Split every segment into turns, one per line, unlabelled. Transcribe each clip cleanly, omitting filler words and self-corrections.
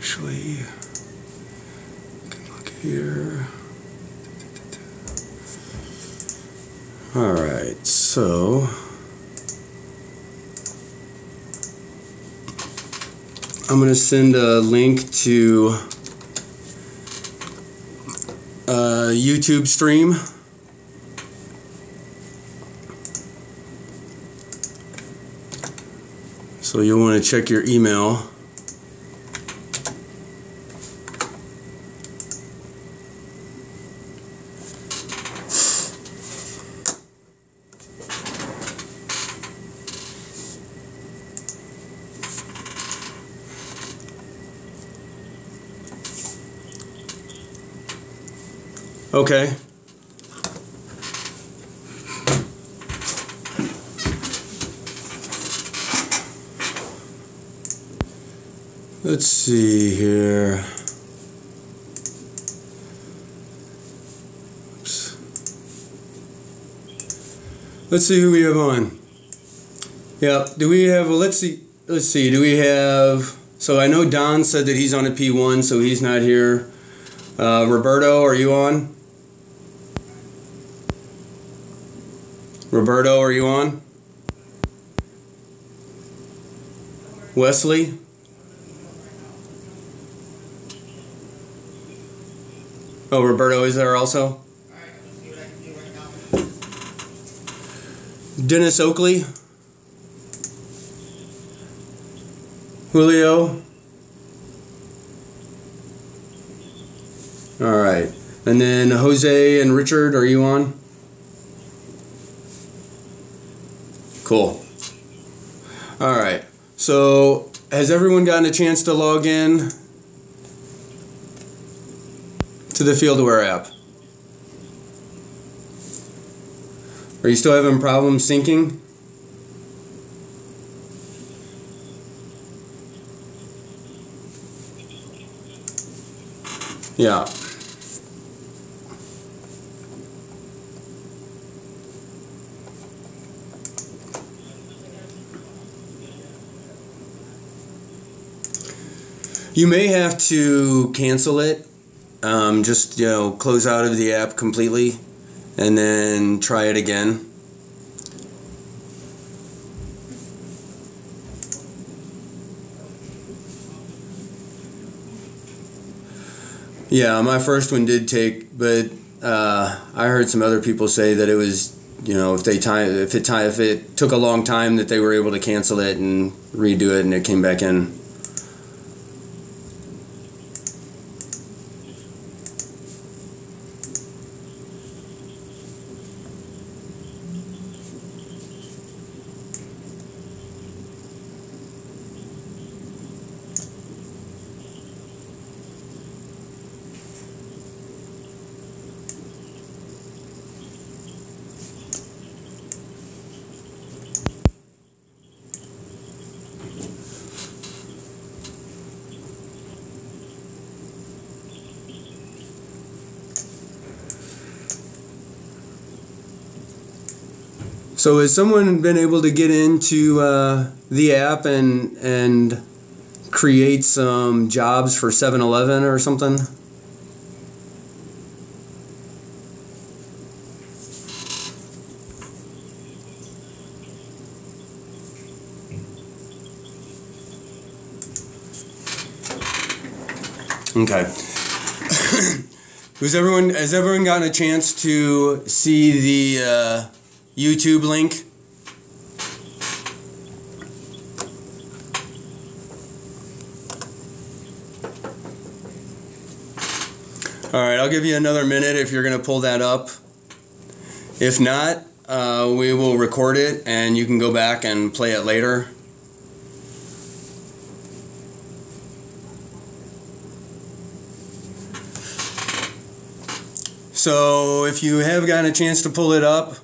Actually, we can look here. Alright, so I'm going to send a link to a YouTube stream. So you'll want to check your email. Okay. Let's see here. Oops. Let's see who we have on. Yeah, do we have, well, let's see, do we have, so I know Don said that he's on a P1, so he's not here. Roberto, are you on? Roberto, are you on? Wesley? Oh, Roberto is there also? Dennis Oakley? Julio? Alright. And then Jose and Richard, are you on? Cool. Alright. So, has everyone gotten a chance to log in to the FieldAware app? Are you still having problems syncing? Yeah. You may have to cancel it. Just, close out of the app completely and then try it again. Yeah, my first one did take, but I heard some other people say that it was, if it took a long time, that they were able to cancel it and redo it, and it came back in. So has someone been able to get into the app and create some jobs for 7-Eleven or something? Okay. Has everyone gotten a chance to see the YouTube link? Alright, I'll give you another minute if you're going to pull that up. If not, we will record it and you can go back and play it later. So if you have gotten a chance to pull it up,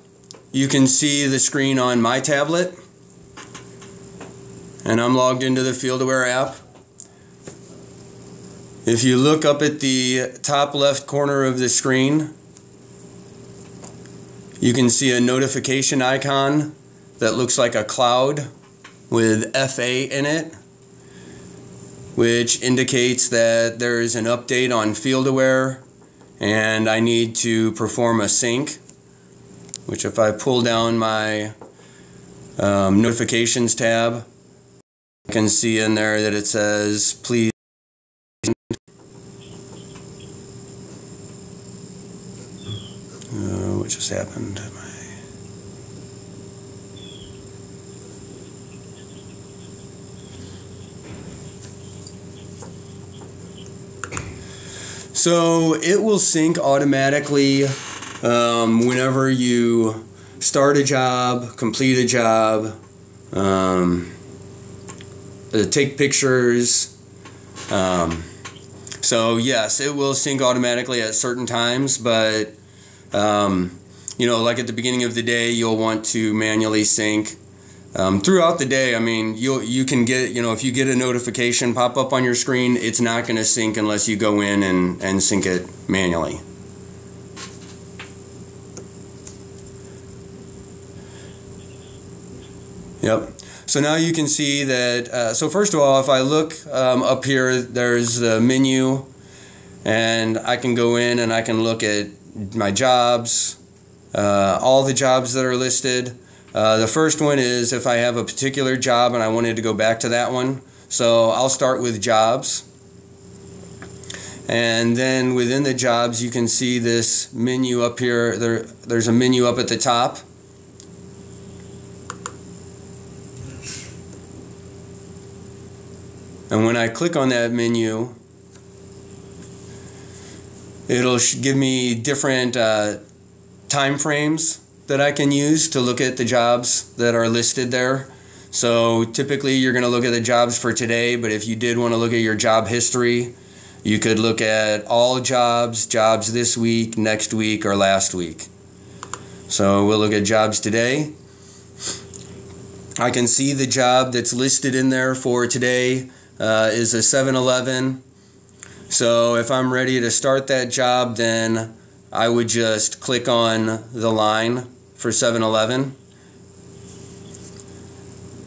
you can see the screen on my tablet, and I'm logged into the FieldAware app. If you look up at the top left corner of the screen, you can see a notification icon that looks like a cloud with FA in it. which indicates that there is an update on FieldAware and I need to perform a sync, which if I pull down my notifications tab, I can see in there that it says please. What just happened? So it will sync automatically whenever you start a job, complete a job, take pictures. So yes, it will sync automatically at certain times, but you know, like at the beginning of the day, you'll want to manually sync. Throughout the day, I mean, you can get, you know, if you get a notification pop up on your screen, it's not going to sync unless you go in and sync it manually. Yep. So now you can see that, so first of all, if I look up here, there's the menu, and I can go in and I can look at my jobs, all the jobs that are listed. The first one is if I have a particular job and I wanted to go back to that one. So I'll start with jobs. And then within the jobs you can see this menu up here. There's a menu up at the top. And when I click on that menu, it'll give me different time frames that I can use to look at the jobs that are listed there. So typically you're going to look at the jobs for today, but if you did want to look at your job history, you could look at all jobs, jobs this week, next week, or last week. So we'll look at jobs today. I can see the job that's listed in there for today is a 7-Eleven. So if I'm ready to start that job, then I would just click on the line for 7-Eleven.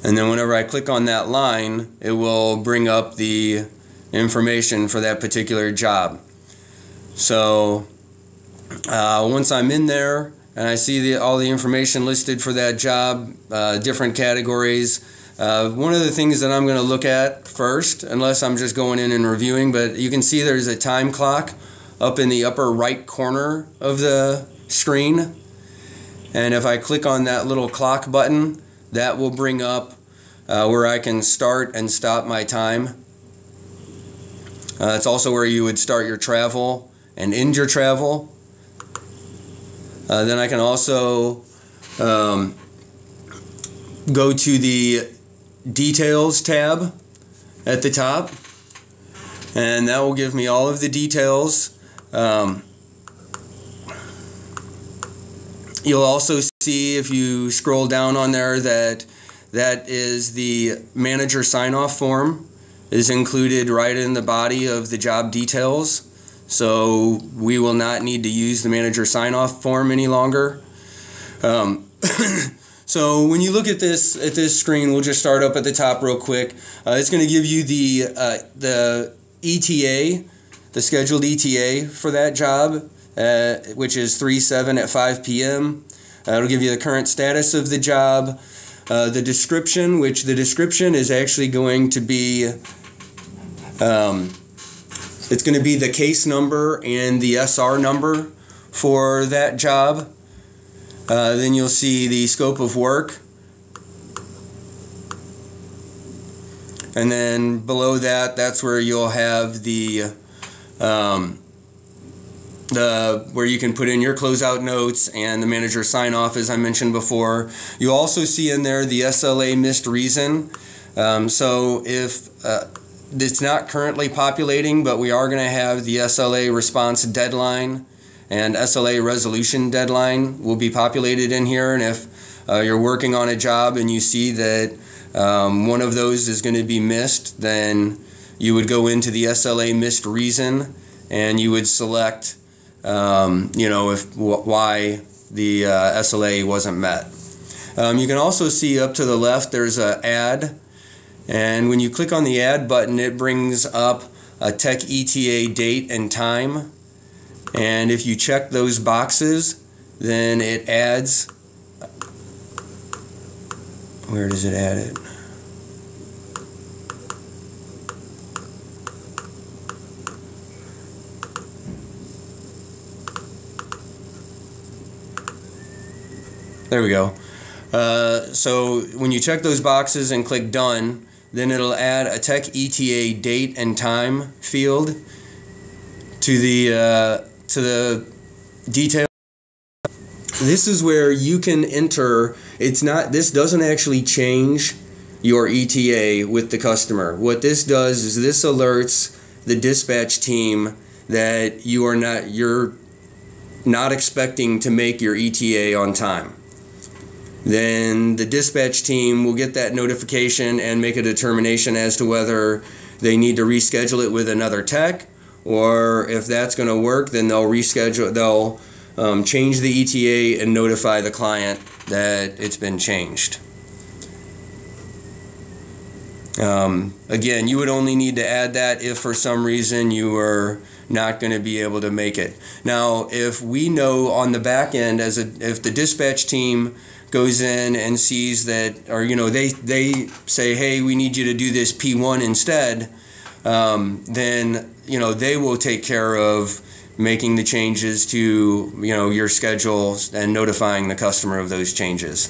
And then whenever I click on that line, it will bring up the information for that particular job. So once I'm in there and I see all the information listed for that job, different categories, one of the things that I'm going to look at first, unless I'm just going in and reviewing, but you can see there's a time clock up in the upper right corner of the screen. And if I click on that little clock button, that will bring up where I can start and stop my time. It's also where you would start your travel and end your travel. Then I can also go to the Details tab at the top, and that will give me all of the details. You'll also see, if you scroll down on there, that is the manager sign-off form is included right in the body of the job details. So we will not need to use the manager sign-off form any longer. So when you look at this screen, we'll just start up at the top real quick. It's going to give you the ETA, the scheduled ETA for that job, which is 3/7 at 5 p.m. It'll give you the current status of the job, the description, which the description is actually going to be, it's going to be the case number and the SR number for that job. Then you'll see the scope of work. And then below that, that's where you'll have the where you can put in your closeout notes and the manager sign off, as I mentioned before. You'll also see in there the SLA missed reason. So if it's not currently populating, but we are going to have the SLA response deadline and SLA resolution deadline will be populated in here. And if you're working on a job and you see that one of those is going to be missed, then you would go into the SLA missed reason and you would select why the SLA wasn't met. You can also see up to the left there's a add And when you click on the add button, it brings up a tech ETA date and time. And if you check those boxes, then it adds. Where does it add it? There we go. So when you check those boxes and click done, then it'll add a tech ETA date and time field to the detail. This is where you can enter. This doesn't actually change your ETA with the customer. What this does is this alerts the dispatch team that you're not expecting to make your ETA on time. Then the dispatch team will get that notification and make a determination as to whether they need to reschedule it with another tech, or if that's going to work, then they'll reschedule. They'll change the ETA and notify the client that it's been changed. Again, you would only need to add that if for some reason you were not going to be able to make it. Now, if we know on the back end, if the dispatch team goes in and sees that, or they say, hey, we need you to do this P1 instead, then they will take care of making the changes to your schedule and notifying the customer of those changes.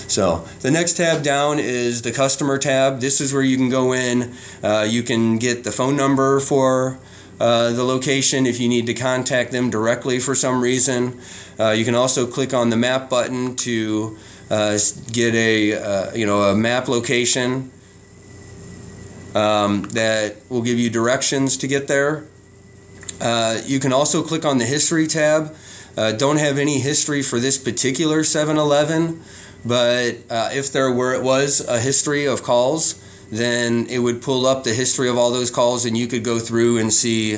So the next tab down is the customer tab. This is where you can go in. You can get the phone number for the location if you need to contact them directly for some reason. You can also click on the map button to get a map location that will give you directions to get there. You can also click on the history tab. Don't have any history for this particular 7-Eleven, but if there was a history of calls, then it would pull up the history of all those calls, and you could go through and see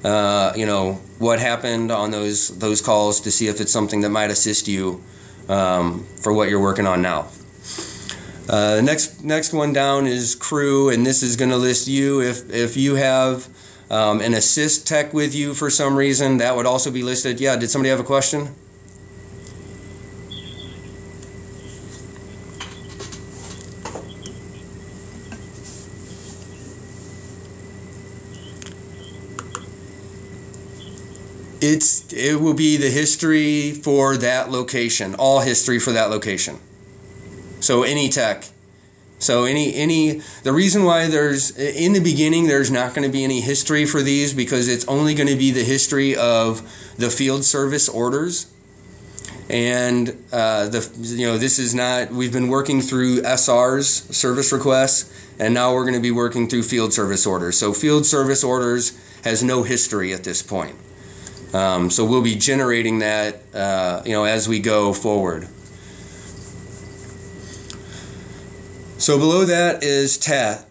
what happened on those calls to see if it's something that might assist you for what you're working on now. The next one down is crew, and this is going to list you. If you have an assist tech with you for some reason, that would also be listed. Yeah, did somebody have a question? It will be the history for that location, all history for that location. So any tech. So the reason why in the beginning there's not going to be any history for these, because it's only going to be the history of the field service orders. And this is not, we've been working through SRs, service requests, and now we're going to be working through field service orders. So field service orders has no history at this point. So we'll be generating that as we go forward. So below that is TAT.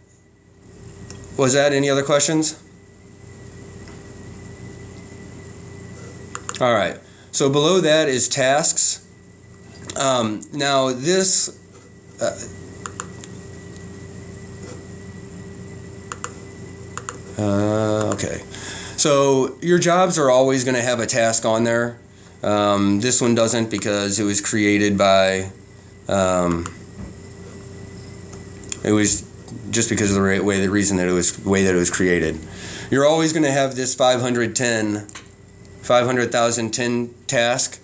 Was that any other questions? All right. So below that is tasks. Now this. Okay. So your jobs are always going to have a task on there. This one doesn't, because it was created by. It was just because of the reason that it was created. You're always going to have this 500,010 task,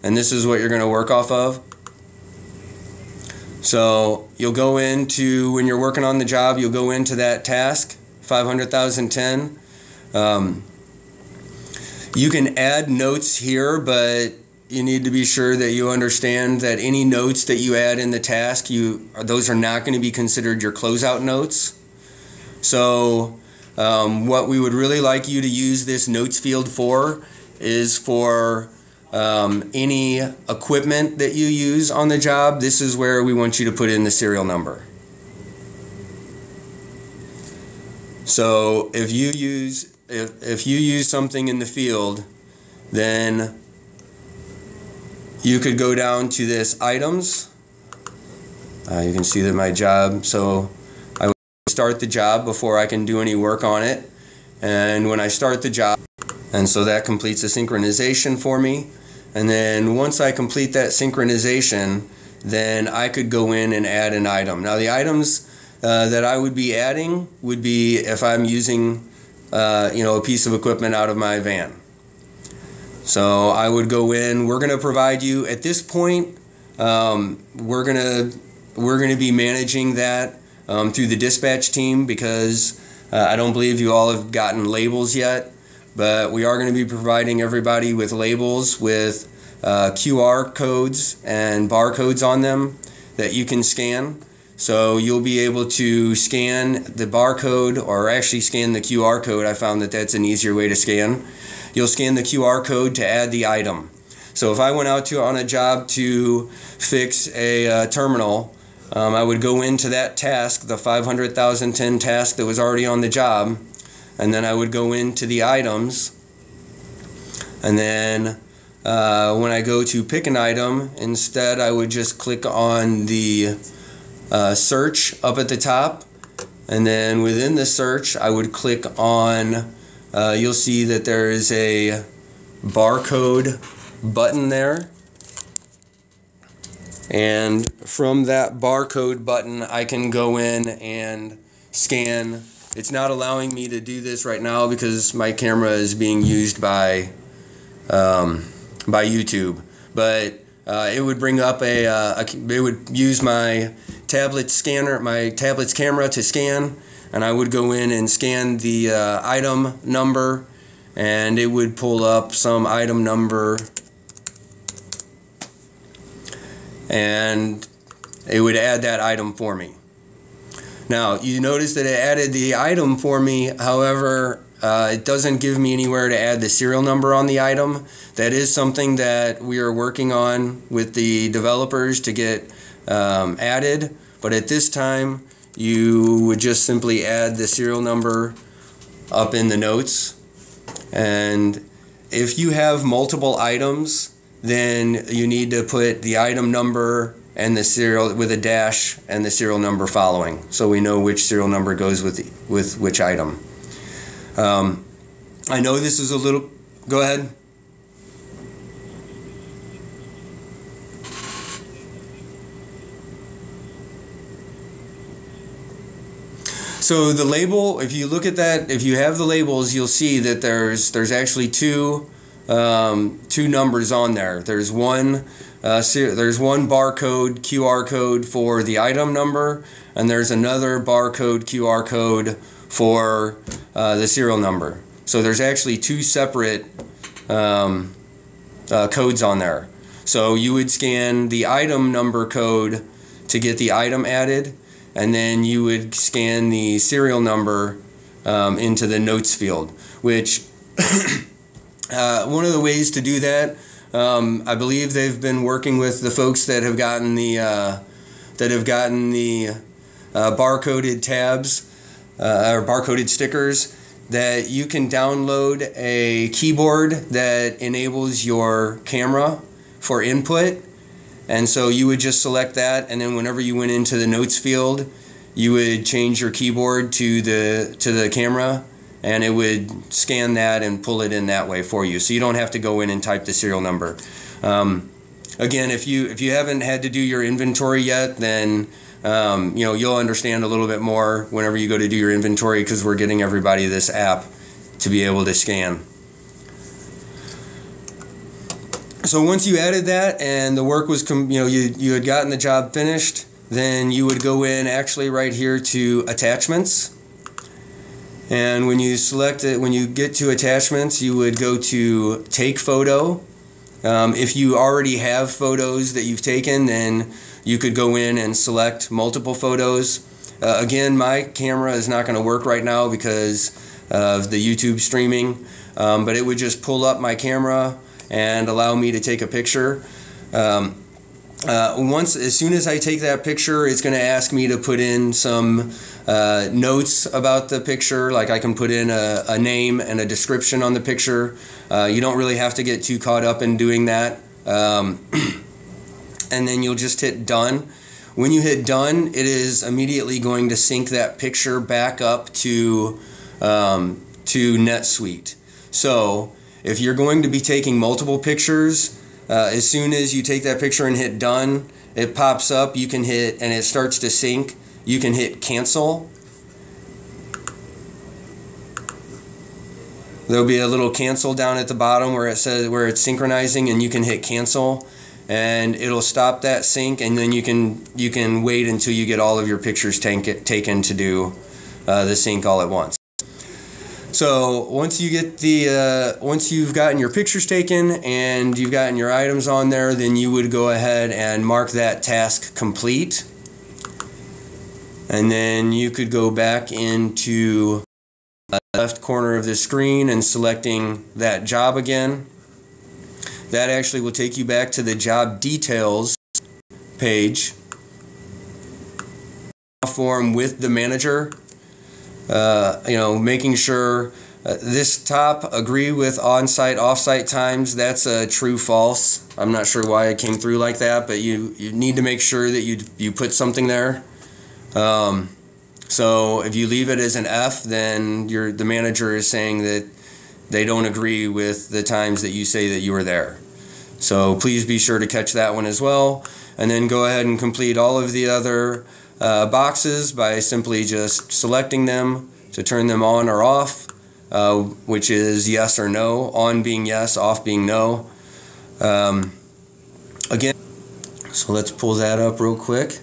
and this is what you're going to work off of. So you'll go into, when you're working on the job, you'll go into that task, 500,010. You can add notes here, but you need to be sure that you understand that any notes that you add in the task, those are not going to be considered your closeout notes. So what we would really like you to use this notes field for is for any equipment that you use on the job. This is where we want you to put in the serial number. So if you use something in the field, then you could go down to this items. You can see that my job. So start the job before I can do any work on it. And when I start the job, and so that completes the synchronization for me. And then once I complete that synchronization, then I could go in and add an item. Now the items that I would be adding would be if I'm using a piece of equipment out of my van. So I would go in. We're going to provide you at this point. We're going to be managing that through the dispatch team, because I don't believe you all have gotten labels yet, but we are going to be providing everybody with labels with QR codes and barcodes on them that you can scan. So you'll be able to scan the barcode, or actually scan the QR code. I found that that's an easier way to scan. You'll scan the QR code to add the item. So if I went out on a job to fix a terminal, I would go into that task, the 500,010 task that was already on the job, and then I would go into the items, and then when I go to pick an item, instead I would just click on the search up at the top, and then within the search I would click on, you'll see that there is a barcode button there, and from that barcode button I can go in and scan. It's not allowing me to do this right now because my camera is being used by YouTube, but it would bring up it would use my tablet scanner, my tablet's camera to scan, and I would go in and scan the item number, and it would pull up some item number, and it would add that item for me. Now you notice that it added the item for me, however it doesn't give me anywhere to add the serial number on the item. That is something that we are working on with the developers to get added, but at this time you would just simply add the serial number up in the notes. And if you have multiple items, then you need to put the item number and the serial with a dash and the serial number following, so we know which serial number goes with which item. I know this is a little, go ahead. So the label, if you look at that, if you have the labels, you'll see that there's actually two numbers on there. There's one barcode QR code for the item number, and there's another barcode QR code for the serial number. So there's actually two separate codes on there. So you would scan the item number code to get the item added, and then you would scan the serial number into the notes field, which one of the ways to do that, I believe they've been working with the folks that have gotten the barcoded tabs or barcoded stickers, that you can download a keyboard that enables your camera for input. And so you would just select that, and then whenever you went into the notes field, you would change your keyboard to the camera, and it would scan that and pull it in that way for you. So you don't have to go in and type the serial number. Again, if you haven't had to do your inventory yet, then you'll understand a little bit more whenever you go to do your inventory, because we're getting everybody this app to be able to scan. So once you added that and the work was, you had gotten the job finished, then you would go in actually right here to attachments. And when you select it, when you get to attachments, you would go to take photo. If you already have photos that you've taken, then you could go in and select multiple photos. Again, my camera is not going to work right now because of the YouTube streaming, but it would just pull up my camera and allow me to take a picture. As soon as I take that picture, it's going to ask me to put in some notes about the picture. Like I can put in a name and a description on the picture. You don't really have to get too caught up in doing that. And then you'll just hit done. when you hit done, it is immediately going to sync that picture back up to NetSuite. So if you're going to be taking multiple pictures, as soon as you take that picture and hit done, it pops up. You can hit, and it starts to sync. You can hit cancel. There'll be a little cancel down at the bottom where it says where it's synchronizing, and you can hit cancel, and it'll stop that sync, and then you can wait until you get all of your pictures taken to do the sync all at once. So once you get once you've gotten your pictures taken and you've gotten your items on there, then you would go ahead and mark that task complete, and then you could go back into the left corner of the screen and selecting that job again. That actually will take you back to the job details page. Form with the manager. Making sure this top, agree with on-site, off-site times, that's a true false. I'm not sure why it came through like that, but you need to make sure that you put something there. So if you leave it as an F, then the manager is saying that they don't agree with the times that you say that you were there. So please be sure to catch that one as well. And then go ahead and complete all of the other boxes by simply just selecting them to turn them on or off, which is yes or no, on being yes, off being no. Again, so let's pull that up real quick.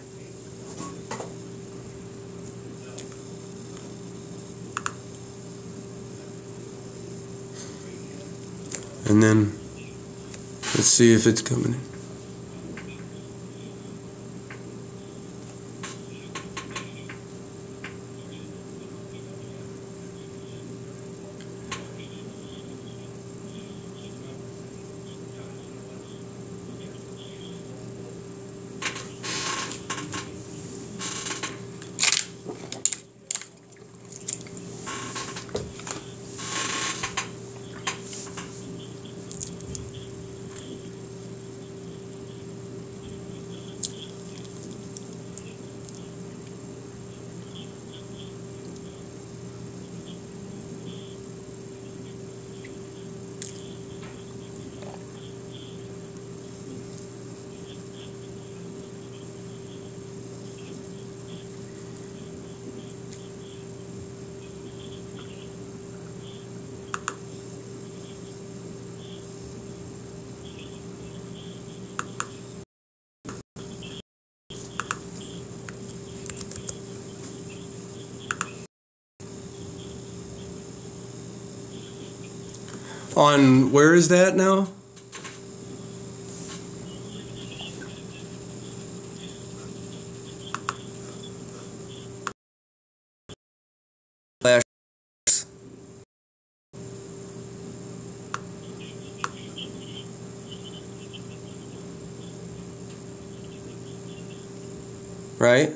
And then let's see if it's coming in. On where is that now? Right?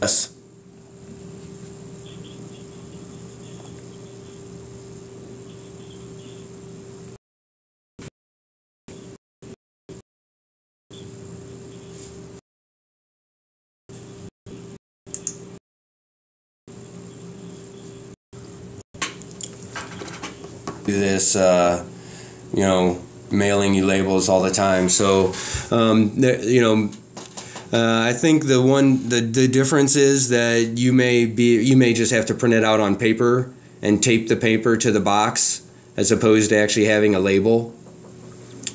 Yes. Do this, mailing you labels all the time. So, I think the difference is that you may just have to print it out on paper and tape the paper to the box as opposed to actually having a label.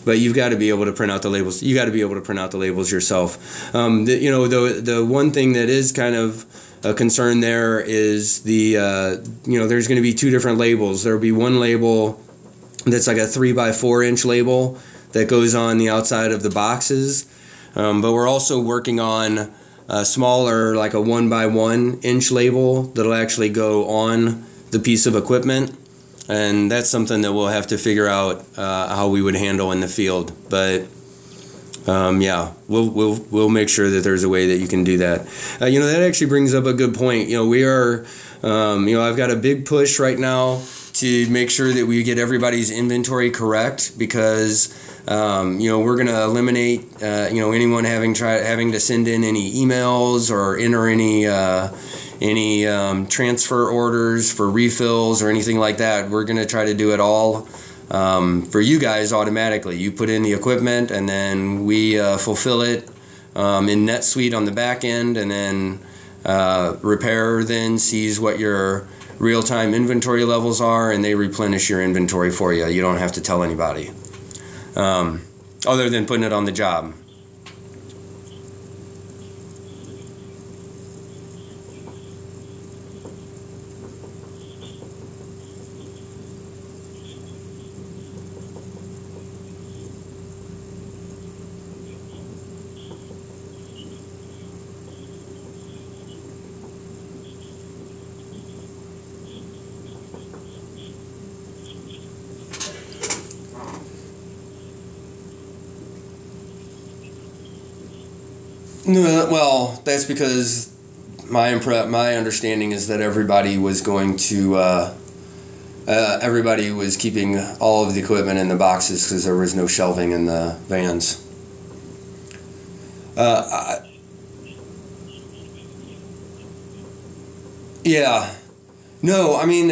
But you've got to be able to print out the labels. You got to be able to print out the labels yourself. The one thing that is kind of a concern there is there's going to be two different labels. There will be one label that's like a 3x4 inch label that goes on the outside of the boxes, but we're also working on a smaller, like a 1x1 inch label that'll actually go on the piece of equipment. And that's something that we'll have to figure out how we would handle in the field. But yeah, we'll make sure that there's a way that you can do that. That actually brings up a good point. We are, I've got a big push right now to make sure that we get everybody's inventory correct, because we're going to eliminate anyone having to send in any emails or enter any transfer orders for refills or anything like that. We're going to try to do it all for you guys automatically. You put in the equipment, and then we fulfill it in NetSuite on the back end, and then Repair then sees what your real-time inventory levels are, and they replenish your inventory for you. You don't have to tell anybody other than putting it on the job. No, well, that's because my understanding is that everybody was going to everybody was keeping all of the equipment in the boxes because there was no shelving in the vans. Yeah, no, I mean,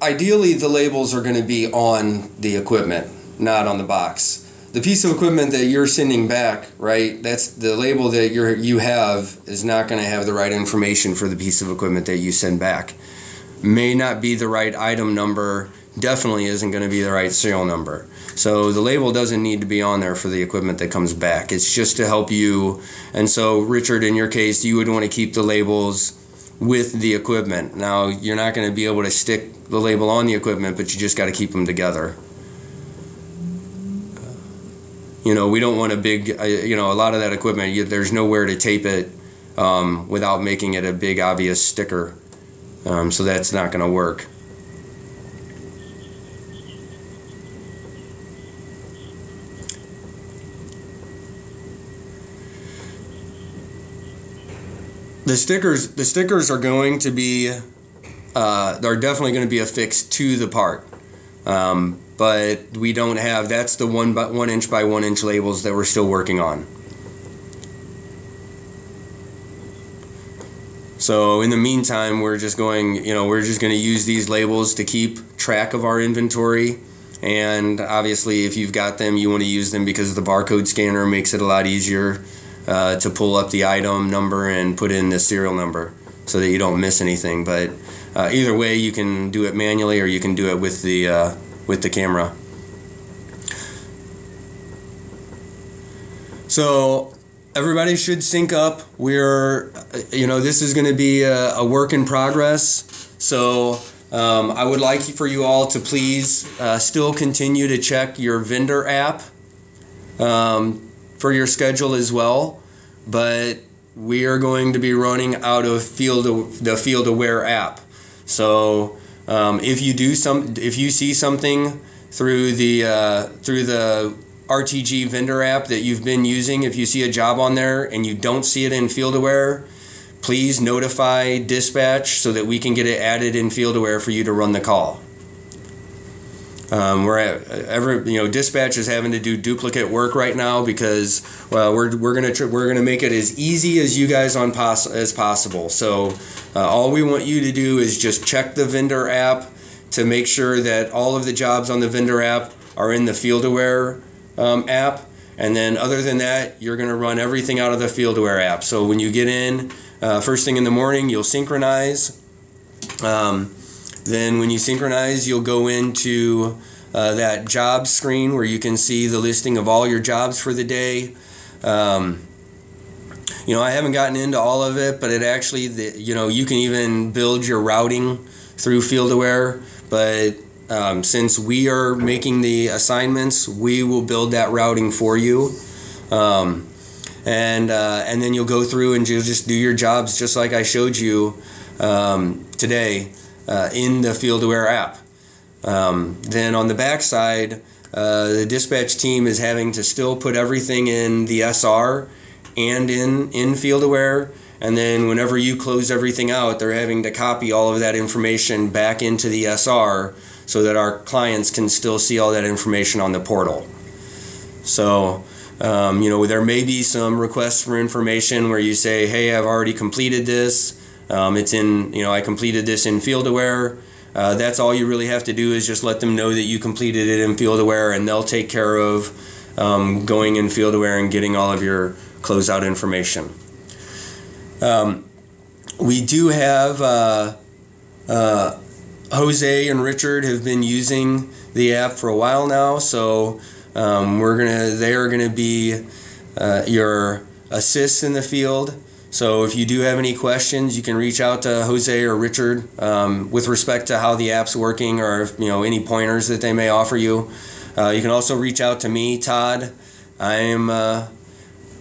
ideally the labels are going to be on the equipment, not on the box. The piece of equipment that you're sending back, right, that's the label that you have is not going to have the right information for the piece of equipment that you send back. May not be the right item number, definitely isn't going to be the right serial number. So the label doesn't need to be on there for the equipment that comes back. It's just to help you. And so, Richard, in your case, you would want to keep the labels with the equipment. Now, you're not going to be able to stick the label on the equipment, but you just got to keep them together. We don't want a big, a lot of that equipment, there's nowhere to tape it without making it a big, obvious sticker. So that's not going to work. The stickers are going to be, they're definitely going to be affixed to the part. But we don't have, that's the 1 inch by 1 inch labels that we're still working on. So in the meantime, we're just going to use these labels to keep track of our inventory. And obviously, if you've got them, you want to use them because the barcode scanner makes it a lot easier to pull up the item number and put in the serial number so that you don't miss anything. But either way, you can do it manually or you can do it with the camera. So everybody should sync up. This is going to be a work in progress. So I would like for you all to please still continue to check your vendor app for your schedule as well. But we are going to be running out of the FieldAware app. So if you see something through the RTG vendor app that you've been using, if you see a job on there and you don't see it in FieldAware, please notify dispatch so that we can get it added in FieldAware for you to run the call. Dispatch is having to do duplicate work right now because we're gonna make it as easy as you guys as possible. So all we want you to do is just check the vendor app to make sure that all of the jobs on the vendor app are in the FieldAware app, and then other than that, you're gonna run everything out of the FieldAware app. So when you get in first thing in the morning, you'll synchronize. Then when you synchronize, you'll go into that job screen where you can see the listing of all your jobs for the day. I haven't gotten into all of it, but it actually, you can even build your routing through FieldAware. But since we are making the assignments, we will build that routing for you. And then you'll go through and you'll just do your jobs just like I showed you today in the FieldAware app. Then on the back side, the dispatch team is having to still put everything in the SR and in FieldAware, and then whenever you close everything out, they're having to copy all of that information back into the SR so that our clients can still see all that information on the portal. So there may be some requests for information where you say, hey, I've already completed this. It's in, I completed this in FieldAware. That's all you really have to do is just let them know that you completed it in FieldAware, and they'll take care of going in FieldAware and getting all of your closeout information. We do have Jose and Richard have been using the app for a while now, so they are gonna be your assists in the field. So if you do have any questions, you can reach out to Jose or Richard with respect to how the app's working, or any pointers that they may offer you. You can also reach out to me, Todd.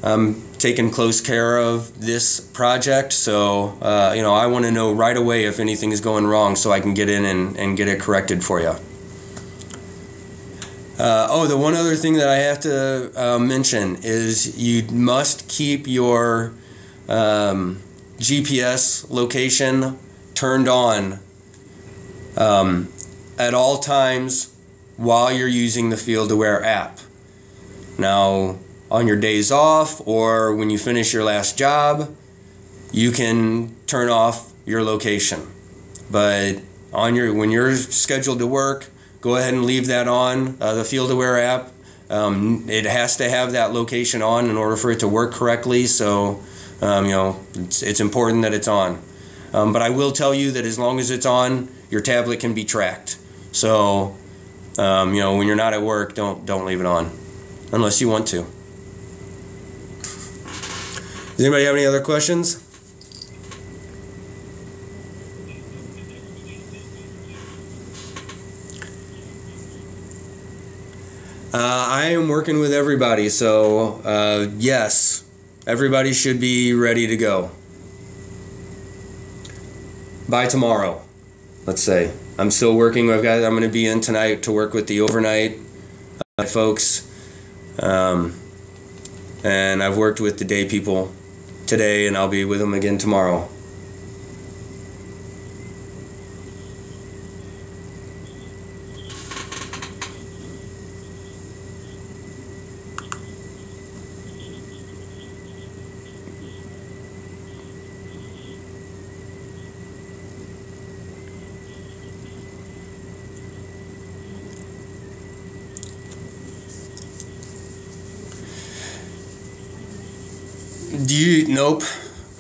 I'm taking close care of this project, so I want to know right away if anything is going wrong so I can get in and get it corrected for you. The one other thing that I have to mention is you must keep your GPS location turned on at all times while you're using the FieldAware app. Now, on your days off or when you finish your last job, you can turn off your location. But when you're scheduled to work, go ahead and leave that on. The FieldAware app, it has to have that location on in order for it to work correctly. So, it's important that it's on. But I will tell you that as long as it's on, your tablet can be tracked. So, when you're not at work, don't leave it on, unless you want to. Does anybody have any other questions? I am working with everybody, so yes, everybody should be ready to go by tomorrow, let's say. I'm still working. I'm going to be in tonight to work with the overnight folks, and I've worked with the day people today, and I'll be with them again tomorrow. Nope.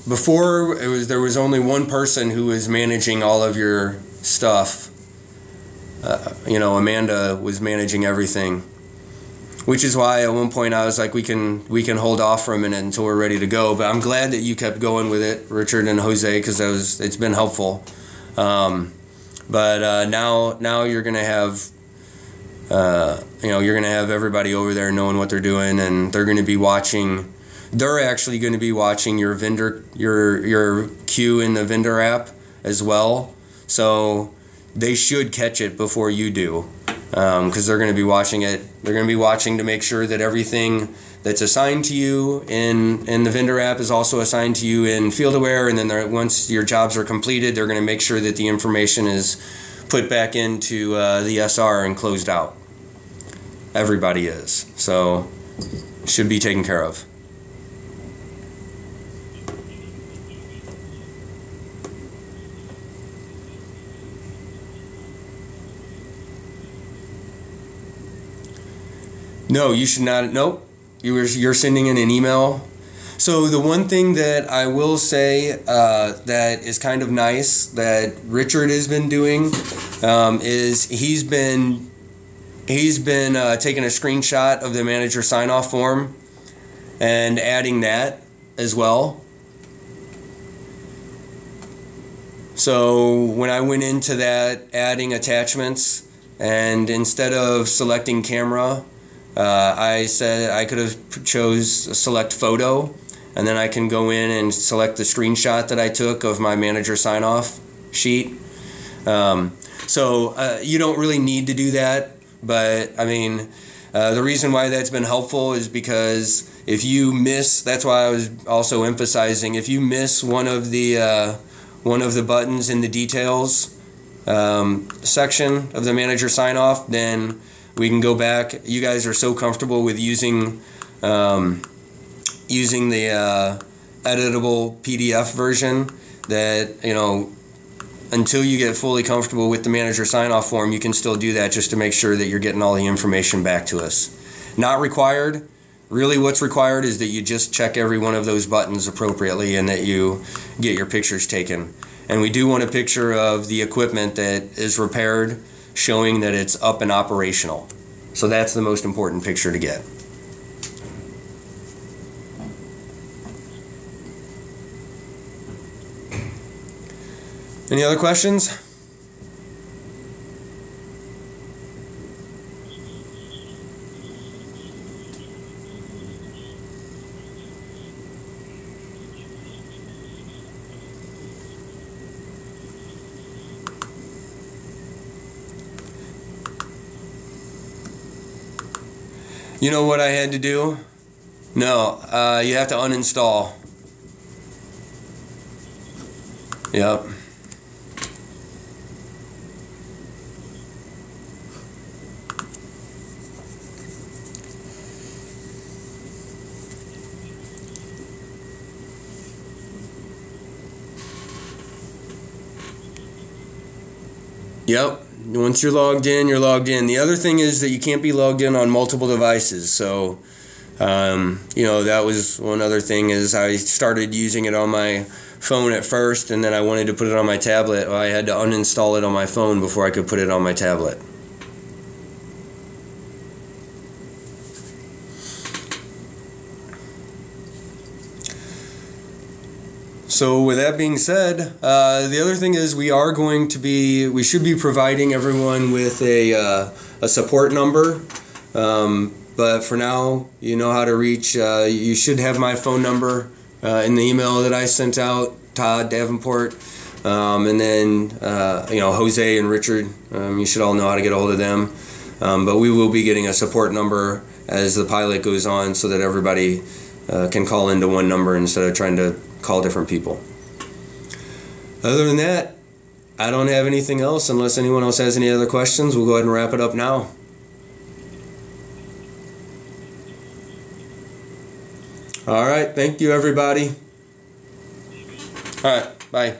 Before, there was only one person who was managing all of your stuff. Amanda was managing everything, which is why at one point I was like, we can hold off for a minute until we're ready to go. But I'm glad that you kept going with it, Richard and Jose, because it's been helpful. But now you're gonna have you're gonna have everybody over there knowing what they're doing, and they're gonna be watching. They're actually going to be watching your vendor, your queue in the vendor app as well. So they should catch it before you do, because they're going to be watching it. They're going to be watching to make sure that everything that's assigned to you in the vendor app is also assigned to you in FieldAware. And then once your jobs are completed, they're going to make sure that the information is put back into the SR and closed out. Everybody is. So should be taken care of. No, you should not. Nope. You're sending in an email. So the one thing that I will say that is kind of nice that Richard has been doing is he's been taking a screenshot of the manager sign-off form and adding that as well. So when I went into that, adding attachments, and instead of selecting camera, I said I could have chose select photo, and then I can go in and select the screenshot that I took of my manager sign-off sheet. So you don't really need to do that, but I mean, the reason why that's been helpful is because if you miss, that's why I was also emphasizing, if you miss one of the buttons in the details section of the manager sign off, then we can go back. You guys are so comfortable with using the editable PDF version that, you know, until you get fully comfortable with the manager sign-off form, you can still do that just to make sure that you're getting all the information back to us. Not required. Really what's required is that you just check every one of those buttons appropriately and that you get your pictures taken. And we do want a picture of the equipment that is repaired, showing that it's up and operational. So that's the most important picture to get. Any other questions? You know what I had to do? No, you have to uninstall. Yep. Yep. Once you're logged in, you're logged in. The other thing is that you can't be logged in on multiple devices. So, you know, that was one other thing is I started using it on my phone at first, and then I wanted to put it on my tablet. Well, I had to uninstall it on my phone before I could put it on my tablet. So with that being said, the other thing is we should be providing everyone with a support number. But for now, you know how to reach. You should have my phone number in the email that I sent out, Todd Davenport, and then you know, Jose and Richard. You should all know how to get a hold of them. But we will be getting a support number as the pilot goes on, so that everybody can call into one number instead of trying to call different people. Other than that, I don't have anything else unless anyone else has any other questions. We'll go ahead and wrap it up now. All right, thank you everybody. All right, bye.